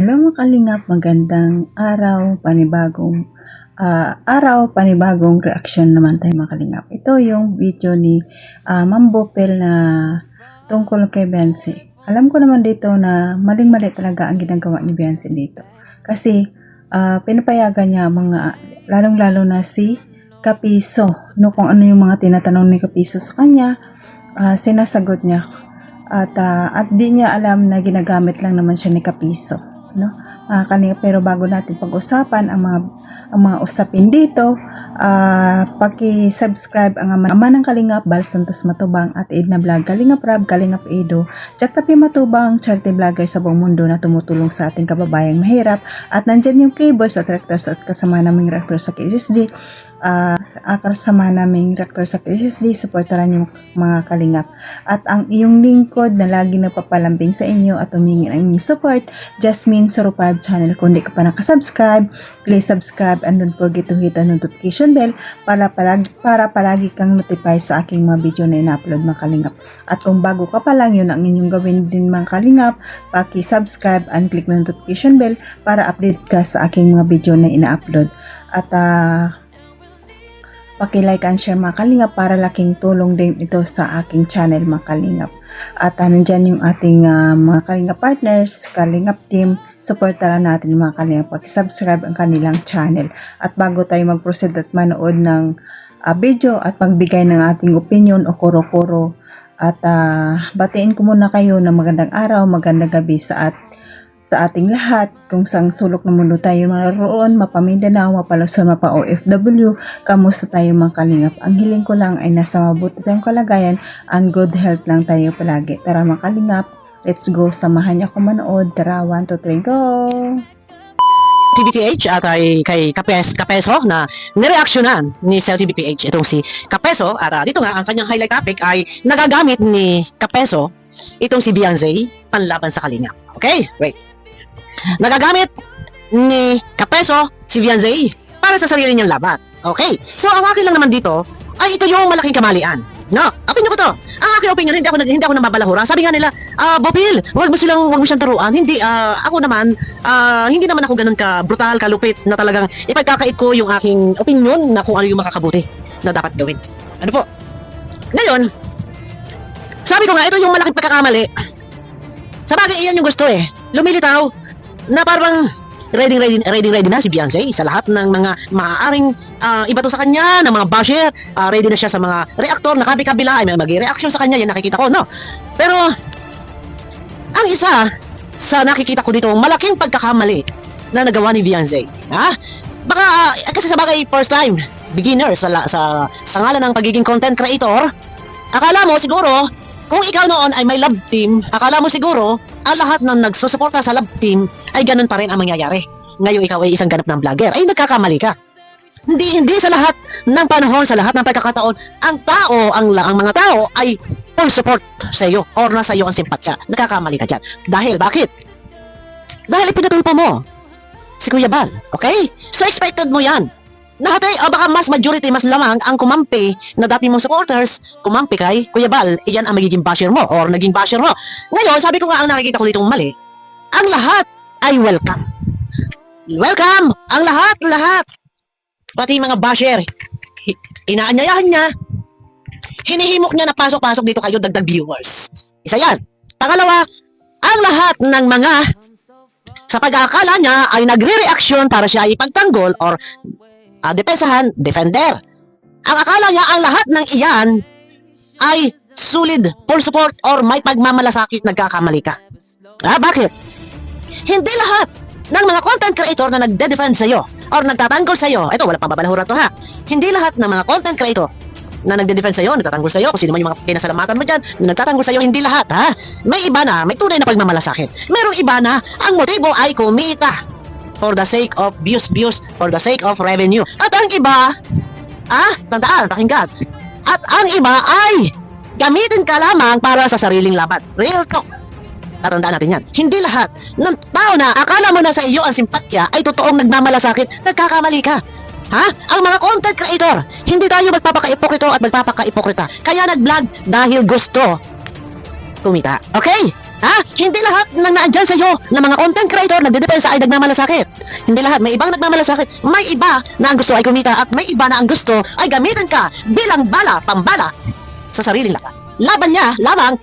Hello mga kalingap, magandang panibagong reaksyon naman tayo mga kalingap. Ito yung video ni Ma'am Bopel na tungkol kay Beyonce. Alam ko naman dito na maling-mali talaga ang ginagawa ni Beyonce dito. Kasi pinapayagan niya lalong-lalo na si Kapiso. No, kung ano yung mga tinatanong ni Kapiso sa kanya, sinasagot niya. At di niya alam na ginagamit lang naman siya ni Kapiso, no? Pero bago natin pag-usapan ang mga usapin dito, paki-subscribe ang ama ng Kalingap, Bal Santos Matubang at Edna Vlog, Kalingap Rab, Kalingap Edo, Jack Tapi Matubang, charity vlogger sa buong mundo na tumutulong sa ating kababayang mahirap. At nandyan yung K-Boys at Rectors at kasama naming Rector sa KSSG. Kasama naming Rector sa KSSG, supportaran yung mga Kalingap. At ang iyong lingkod na lagi nagpapalambing sa inyo at humingi ng inyong support, Jasmine 05 channel. Kung di ka pa nakasubscribe, please subscribe and don't forget to hit the notification bell para palagi kang notify sa aking mga video na ina-upload mga Kalingap. At kung bago ka pa lang, yun ang inyong gawin din mga Kalingap, paki-subscribe and click the notification bell para update ka sa aking mga video na ina-upload. At paki-like and share mga Kalingap para laking tulong din ito sa aking channel mga Kalingap. At nandyan yung ating mga Kalingap partners, Kalingap team, supportaran natin mga Kalingap, paki-subscribe ang kanilang channel. At bago tayo mag-proceed at manood ng video at pagbigay ng ating opinion o kuro-kuro, at batiin ko muna kayo ng magandang araw, magandang gabi sa ating lahat, kung sang sulok ng mundo tayo maroon, mapa-Mindanao, mapa-Luzon, mapa-OFW, kamusta tayo mga Kalingap? Ang hiling ko lang ay nasa mabuti tayong kalagayan and good health lang tayo palagi. Tara mga Kalingap, let's go, samahan niyo ako manood. Tara, 1, 2, 3, go! TVPH at kay Kapeso na nireaksyonan ni Sir TVPH itong si Kapeso. At dito nga ang kanyang highlight topic ay nagagamit ni Kapeso itong si Beyonce panlaban sa Kalingap. Okay, wait. Nagagamit ni Kapeso si Beyonce para sa sarili niyang laban. Okay, so ang akin lang naman dito ay ito yung malaking kamalian. No, opinion ko to. Ang aking opinion, hindi ako nababalahura. Sabi nga nila, Bopil, wag mo siyang turuan. Hindi, ako naman, hindi naman ako ganun ka brutal, kalupit na talagang ipagkakait ko yung aking opinion na kung ano yung makakabuti na dapat gawin. Ano po? Ngayon, sabi ko nga, ito yung malaking pagkakamali. Sa bagay, iyan yung gusto eh. Lumilitaw na parang ready na si Beyonce sa lahat ng mga maaaring ibato sa kanya, ng mga basher. Ready na siya sa mga reaktor na kabi-kabila ay may mag-reaction sa kanya, yan nakikita ko, no? Pero ang isa sa nakikita ko dito, malaking pagkakamali na nagawa ni Beyonce. Baka kasi sa bagay first time beginner sa ngalan ng pagiging content creator, akala mo siguro kung ikaw noon ay may love team, akala mo siguro ang lahat ng nagsusuporta sa love team ay ganun pa rin ang mangyayari. Ngayon ikaw ay isang ganap ng vlogger. Ay nagkakamali ka. Hindi sa lahat ng panahon, sa lahat ng pagkakataon, ang mga tao ay full support sa iyo or nasa iyo ang simpatya. Nagkakamali ka dyan. Dahil bakit? Dahil ipinatulpo mo si Kuya Bal. Okay? So expected mo yan. Nahatay, baka mas majority, mas lamang ang kumampi na dati mong supporters, kumampi kay Kuya Bal, iyan ang magiging basher mo or naging basher mo. Ngayon, sabi ko nga ang nakikita ko ditong mali, ang lahat ay welcome. Welcome! Ang lahat. Pati mga basher, inaanyayahan niya, hinihimok niya na pasok-pasok dito kayo, dagdag viewers. Isa yan. Pangalawa, ang lahat ng mga sa pag-aakala niya ay nagre-reaction para siya ay ipagtanggol or depensahan, defender. Ang akala niya ang lahat ng iyan ay solid, full support or may pagmamalasakit, nagkakamali ka. Bakit? Hindi lahat ng mga content creator na nagde-defend sa iyo or nagtatanggol sa iyo, ito wala pang babalahura to hindi lahat ng mga content creator na nagde-defend sa iyo, nagtatanggol sa iyo, kung sino man yung mga pinasalamatan mo dyan, na nagtatanggol sa iyo, hindi lahat May iba na, may tunay na pagmamalasakit. Merong iba na, ang motibo ay kumita. For the sake of views, for the sake of revenue. At ang iba, tandaan, pakinggan. At ang iba ay gamitin ka lamang para sa sariling laban. Real talk. Tatandaan natin yan. Hindi lahat ng tao na akala mo na sa iyo ang simpatya ay totoong nagmamalasakit, nagkakamali ka. Ang mga content creator, hindi tayo magpapaka-ipokrito at magpapaka-ipokrita. Kaya nag-vlog dahil gusto kumita. Okay? Ha? Hindi lahat ng naandyan sa iyo na mga content creator nagdedepensa ay nagmamalasakit. Hindi lahat. May ibang nagmamalasakit. May iba na ang gusto ay kumita at may iba na ang gusto ay gamitin ka bilang bala, pambala sa sariling laban.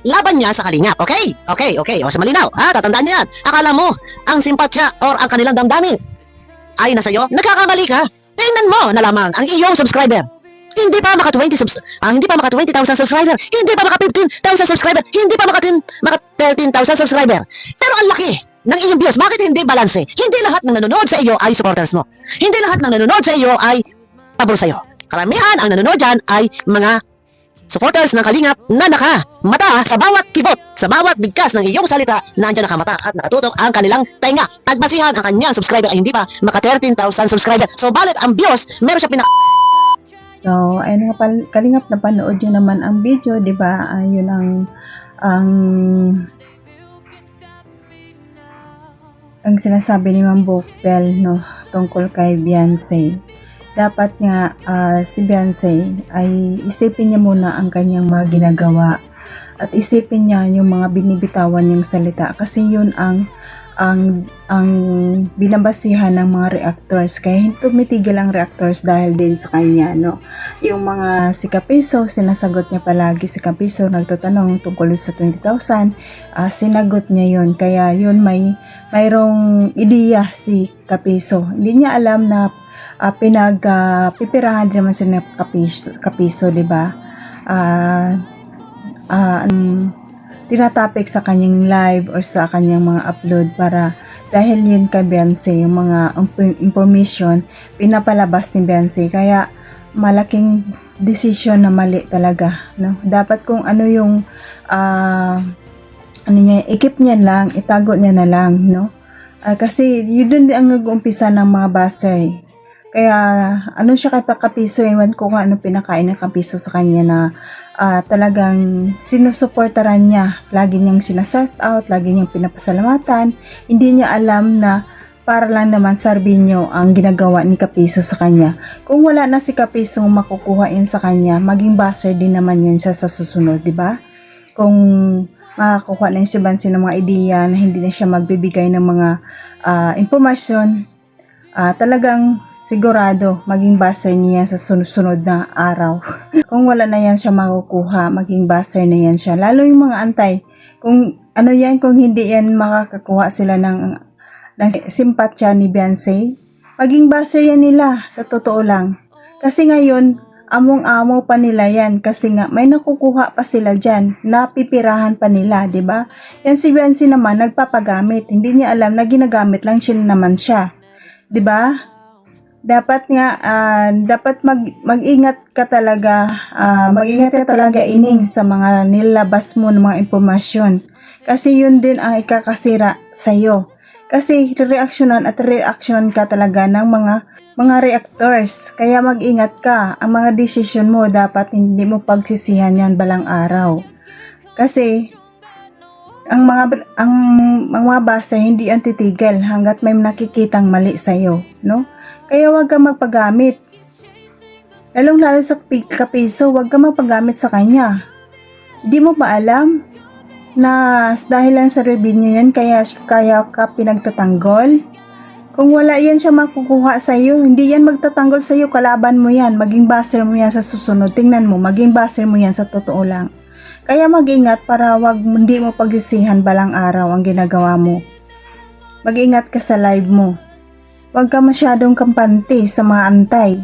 Laban niya sa kalingap. Okay? Okay. O sa malinaw. Tatandaan niyo yan. Akala mo, ang simpatya or ang kanilang damdamin ay nasa iyo? Nagkakamali ka. Tingnan mo na lamang ang iyong subscriber. Hindi pa maka 20,000 subscriber. Hindi pa maka 15,000 subscriber. Hindi pa maka 13,000 subscriber. Pero ang laki ng iyong views. Bakit hindi balanse? Hindi lahat ng nanonood sa iyo ay supporters mo. Hindi lahat ng nanonood sa iyo ay pabor sa iyo. Karamihan ang nanonood dyan ay mga supporters ng Kalingap na nakamata sa bawat kibot, sa bawat bigkas ng iyong salita, nandiyan nakamata at nakatutok ang kanilang tenga. Nagbasihan ang kanyang subscriber ay hindi pa maka 13,000 subscriber. So balit ang views, meron siya So, ayun nga Kalingap, napanood nyo naman ang video, di ba? Yun ang sinasabi ni Ma'am Bokbel, no, tungkol kay Beyonce. Dapat nga si Beyonce ay isipin niya muna ang kanyang mga ginagawa at isipin niya yung mga binibitawan niyang salita kasi yun ang binabasihan ng mga reactors, kaya tumitigil ang reactors dahil din sa kanya, no. Yung mga si Kapiso, sinasagot niya palagi. Si Kapiso nagtatanong tungkol sa 20,000, sinagot niya yun, kaya yun mayroong ideya si Kapiso. Hindi niya alam na pipirahan din naman sila Kapiso, di ba? Tinatapik sa kanyang live or sa kanyang mga upload para dahil yun kay Beyonce, yung mga information pinapalabas ni Beyonce, kaya malaking decision na mali talaga, no. Dapat kung ano yung ikip niya lang, itago niya na lang, no. Kasi yun din ang nag-uumpisa ng mga buzzer. Kaya ano siya kay Kapiso, ewan ko kung ano pinakain ng Kapiso sa kanya na talagang sinusuportaran niya. Lagi niyang sinashout out, lagi niyang pinapasalamatan. Hindi niya alam na para lang naman Sarbinyo ang ginagawa ni Kapiso sa kanya. Kung wala na si Kapiso makukuhain sa kanya, maging buzzer din naman yan siya sa susunod, di ba? Kung makakuha na si Bansi ng mga ideya na hindi na siya magbibigay ng mga impormasyon, talagang sigurado maging buzzer niya sa sunod na araw. Kung wala na yan siya makukuha, maging buzzer na yan siya. Lalo yung mga antay. Kung ano yan, kung hindi yan makakakuha sila ng simpatya ni Beyonce, maging buzzer yan nila, sa totoo lang. Kasi ngayon, among-amo pa nila yan kasi nga may nakukuha pa sila dyan, napipirahan pa nila, di ba? Yan si Beyonce naman nagpapagamit, hindi niya alam na ginagamit lang siya naman siya, di ba? Dapat nga dapat mag-ingat ka talaga, ining sa mga nilabas mo ng mga impormasyon kasi yun din ang ikakasira sa iyo. Kasi reaksyonan ka talaga ng mga reactors. Kaya mag-ingat ka. Ang mga desisyon mo dapat hindi mo pagsisihan yan balang araw. Kasi ang mga buzzer hindi ang titigil hanggat may nakikitang mali sa iyo, no? Kaya wag kang magpagamit. Lalong-lalo sa Kapiso, wag kang magpagamit sa kanya. Di mo ba alam na dahil lang sa revenue yan kaya ka pinagtatanggol? Kung wala yan siya makukuha sa iyo, hindi yan magtatanggol sa iyo, kalaban mo yan, maging buzzer mo yan sa susunod. Tingnan mo, maging buzzer mo yan sa totoo lang. Kaya mag-ingat para hindi mo pagsisihan balang araw ang ginagawa mo. Mag-ingat ka sa live mo. Huwag ka masyadong kampante sa mga antay.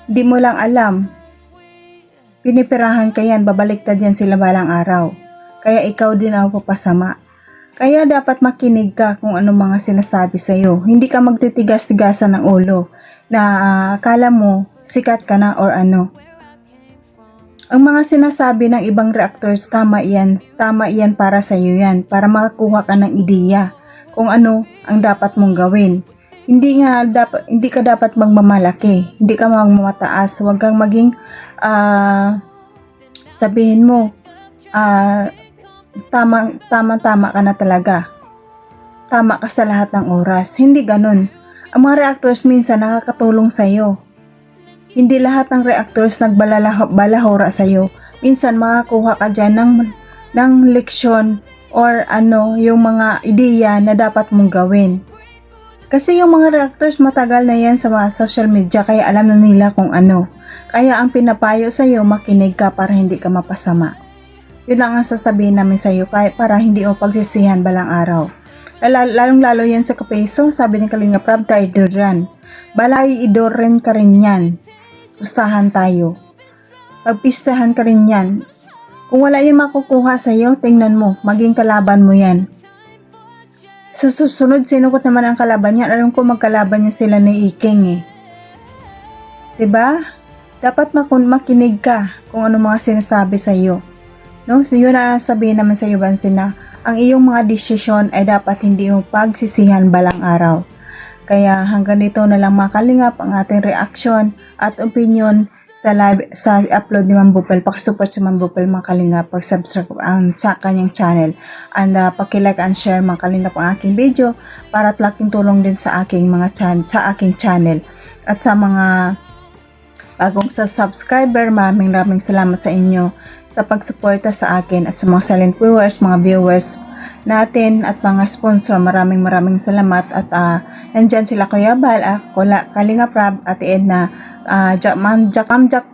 Hindi mo lang alam. Pinipirahan ka yan, babaliktad yan sila balang araw. Kaya ikaw din ang papasama. Kaya dapat makinig ka kung ano mga sinasabi sa iyo. Hindi ka magtitigas-tigasan ng ulo na akala mo sikat ka na or ano. Ang mga sinasabi ng ibang reactors, tama yan para sa iyo yan, para makakuha ka ng ideya kung ano ang dapat mong gawin. Hindi ka dapat magmamalaki, hindi ka magmamataas, huwag kang maging sabihin mo tama ka na talaga. Tama ka sa lahat ng oras. Hindi ganun. Ang mga reactors minsan nakakatulong sa iyo. Hindi lahat ng reactors nagbalahora sa iyo. Minsan makakuha ka dyan ng leksyon or yung mga ideya na dapat mong gawin. Kasi yung mga reactors matagal na yan sa mga social media kaya alam na nila kung ano. Kaya ang pinapayo sa'yo, makinig ka para hindi ka mapasama. Yun lang ang sasabihin namin sa'yo para hindi mo pagsisihan balang araw. Lalong-lalo yan sa kapeso, sabi ni Kalinga Prab, tayo yan. Balay idoren ka rin yan. Pustahan tayo. Pagpistahan ka rin yan. Kung wala yun makukuha sa'yo, tingnan mo, maging kalaban mo yan. Sa susunod, sinukot naman ang kalaban niya. Alam ko magkalaban niya sila ni Iking eh. Diba? Dapat makinig ka kung ano mga sinasabi sa iyo. No? So yun na sabihin naman sa iyo, Bansin, na ang iyong mga desisyon ay dapat hindi mo pagsisihan balang araw. Kaya hanggang dito na lang mga kalingap ang ating reaction at opinion sa live sa upload ni Ma'am Bupel. Pakisupport sa Ma'am Bupel mga kalingap, pag-subscribe sa kanyang channel, and paki-like and share mga kalingap ang aking video para at laking tulong din sa aking channel at sa mga bagong subscriber. Maraming salamat sa inyo sa pagsuporta sa akin at sa mga silent viewers, mga viewers natin at mga sponsor. Maraming salamat at nandyan sila Kuya Bal, Kalinga Prab at Edna, Jack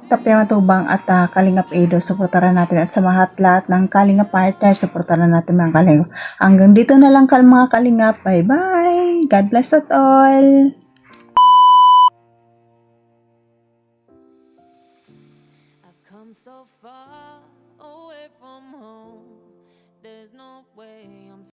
Tapia Matubang at Kalingap Edo. Suportaran natin at sa lahat ng Kalingap partners, suportaran natin mga Kalingap. Hanggang dito na lang mga Kalingap. Bye bye. God bless at all.